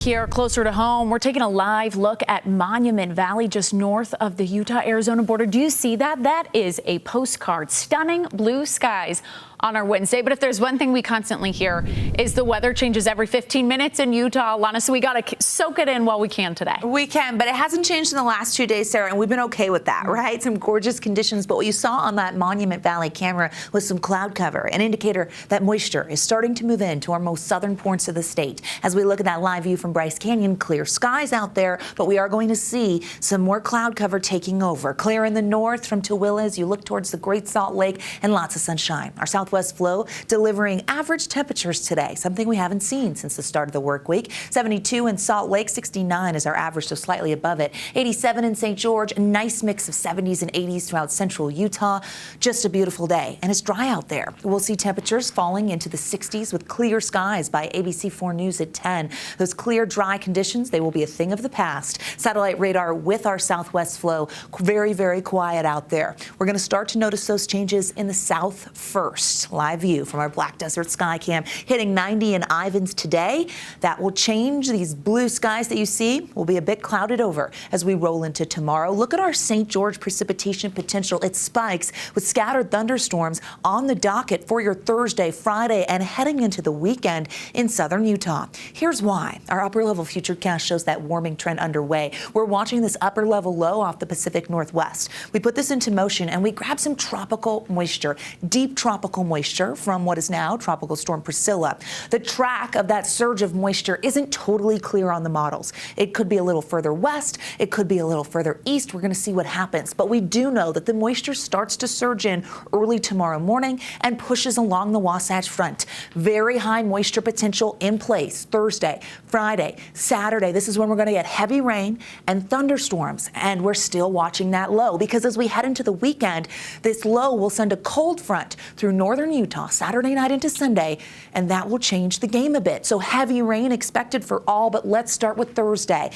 Here closer to home, we're taking a live look at Monument Valley just north of the Utah-Arizona border. Do you see that? That is a postcard. Stunning blue skies on our Wednesday. But if there's one thing we constantly hear is the weather changes every 15 minutes in Utah, Lana, so we got to soak it in while we can today. We can, but it hasn't changed in the last 2 days, Sarah, and we've been okay with that, right? Some gorgeous conditions, but what you saw on that Monument Valley camera was some cloud cover, an indicator that moisture is starting to move into our most southern points of the state. As we look at that live view from Bryce Canyon, clear skies out there, but we are going to see some more cloud cover taking over. Clear in the north from Tooele as you look towards the Great Salt Lake, and lots of sunshine. Our southwest flow delivering average temperatures today, something we haven't seen since the start of the work week. 72 in Salt Lake, 69 is our average, so slightly above it. 87 in St. George, a nice mix of 70s and 80s throughout central Utah. Just a beautiful day, and it's dry out there. We'll see temperatures falling into the 60s with clear skies by ABC4 News at 10. Those clear, dry conditions, they will be a thing of the past. Satellite radar with our southwest flow, very, very quiet out there. We're going to start to notice those changes in the south first. Live view from our Black Desert Sky Cam, hitting 90 in Ivins today. That will change. These blue skies that you see will be a bit clouded over as we roll into tomorrow. Look at our St. George precipitation potential. It spikes with scattered thunderstorms on the docket for your Thursday, Friday, and heading into the weekend in southern Utah. Here's why. Our upper level futurecast shows that warming trend underway. We're watching this upper level low off the Pacific Northwest. We put this into motion and we grab some tropical moisture, deep tropical moisture from what is now Tropical Storm Priscilla. The track of that surge of moisture isn't totally clear on the models. It could be a little further west. It could be a little further east. We're going to see what happens. But we do know that the moisture starts to surge in early tomorrow morning and pushes along the Wasatch Front. Very high moisture potential in place Thursday, Friday, Saturday. This is when we're going to get heavy rain and thunderstorms. And we're still watching that low because as we head into the weekend, this low will send a cold front through northern Utah Saturday night into Sunday, and that will change the game a bit. So heavy rain expected for all, but let's start with Thursday.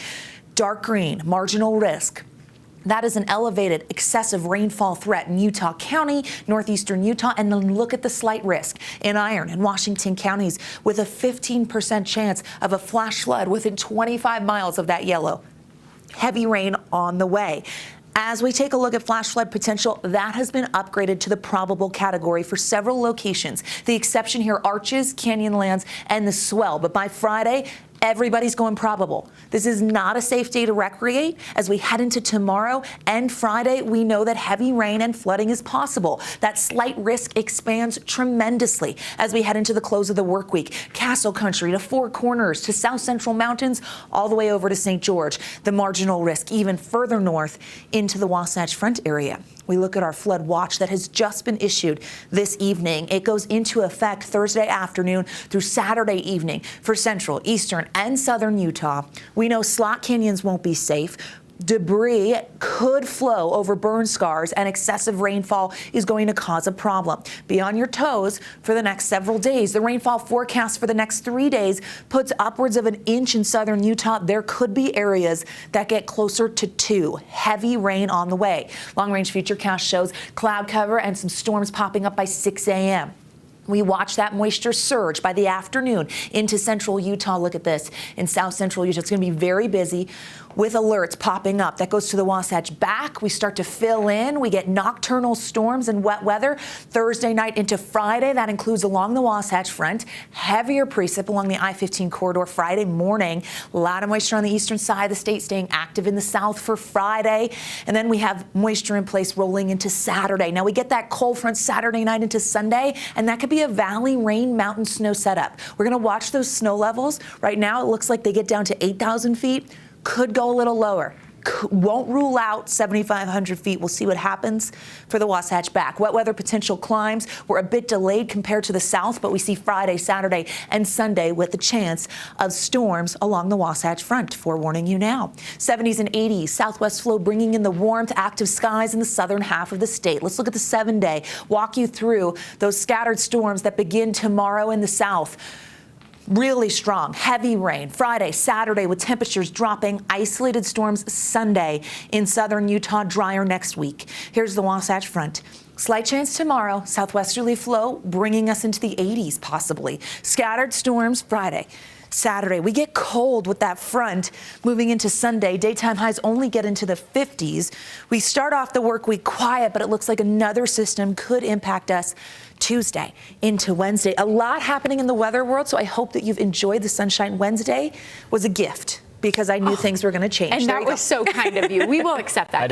Dark green, marginal risk. That is an elevated excessive rainfall threat in Utah County, northeastern Utah, and then look at the slight risk in Iron and Washington counties with a 15% chance of a flash flood within 25 miles of that yellow. Heavy rain on the way. As we take a look at flash flood potential, that has been upgraded to the probable category for several locations. The exception here, Arches, Canyonlands, and the Swell. But by Friday, everybody's going probable. This is not a safe day to recreate. As we head into tomorrow and Friday, we know that heavy rain and flooding is possible. That slight risk expands tremendously as we head into the close of the work week. Castle Country to Four Corners to South Central Mountains, all the way over to St. George. The marginal risk even further north into the Wasatch Front area. We look at our flood watch that has just been issued this evening. It goes into effect Thursday afternoon through Saturday evening for central, eastern, and southern Utah. We know slot canyons won't be safe. Debris could flow over burn scars, and excessive rainfall is going to cause a problem. Be on your toes for the next several days. The rainfall forecast for the next 3 days puts upwards of an inch in southern Utah. There could be areas that get closer to 2. Heavy rain on the way. Long-range futurecast shows cloud cover and some storms popping up by 6 a.m. We watch that moisture surge by the afternoon into central Utah. Look at this. In south central Utah, it's going to be very busy with alerts popping up. That goes to the Wasatch back. We start to fill in. We get nocturnal storms and wet weather Thursday night into Friday. That includes along the Wasatch Front. Heavier precip along the I-15 corridor Friday morning. A lot of moisture on the eastern side of the state staying active in the south for Friday. And then we have moisture in place rolling into Saturday. Now we get that cold front Saturday night into Sunday, and that could be a valley rain mountain snow setup. We're going to watch those snow levels. Right now it looks like they get down to 8,000 feet. Could go a little lower. Won't rule out 7,500 feet. We'll see what happens for the Wasatch back. Wet weather potential climbs were a bit delayed compared to the south, but we see Friday, Saturday, and Sunday with the chance of storms along the Wasatch Front. Forewarning you now. 70s and 80s. Southwest flow bringing in the warmth, active skies in the southern half of the state. Let's look at the 7-day. Walk you through those scattered storms that begin tomorrow in the south. Really strong, heavy rain Friday, Saturday with temperatures dropping, isolated storms Sunday in southern Utah, drier next week. Here's the Wasatch Front. Slight chance tomorrow, southwesterly flow bringing us into the 80s possibly. Scattered storms Friday. Saturday. We get cold with that front moving into Sunday. Daytime highs only get into the 50s. We start off the work week quiet, but it looks like another system could impact us Tuesday into Wednesday. A lot happening in the weather world, so I hope that you've enjoyed the Sunshine Wednesday. Was a gift because I knew things were going to change. And that was so kind of you. We will accept that.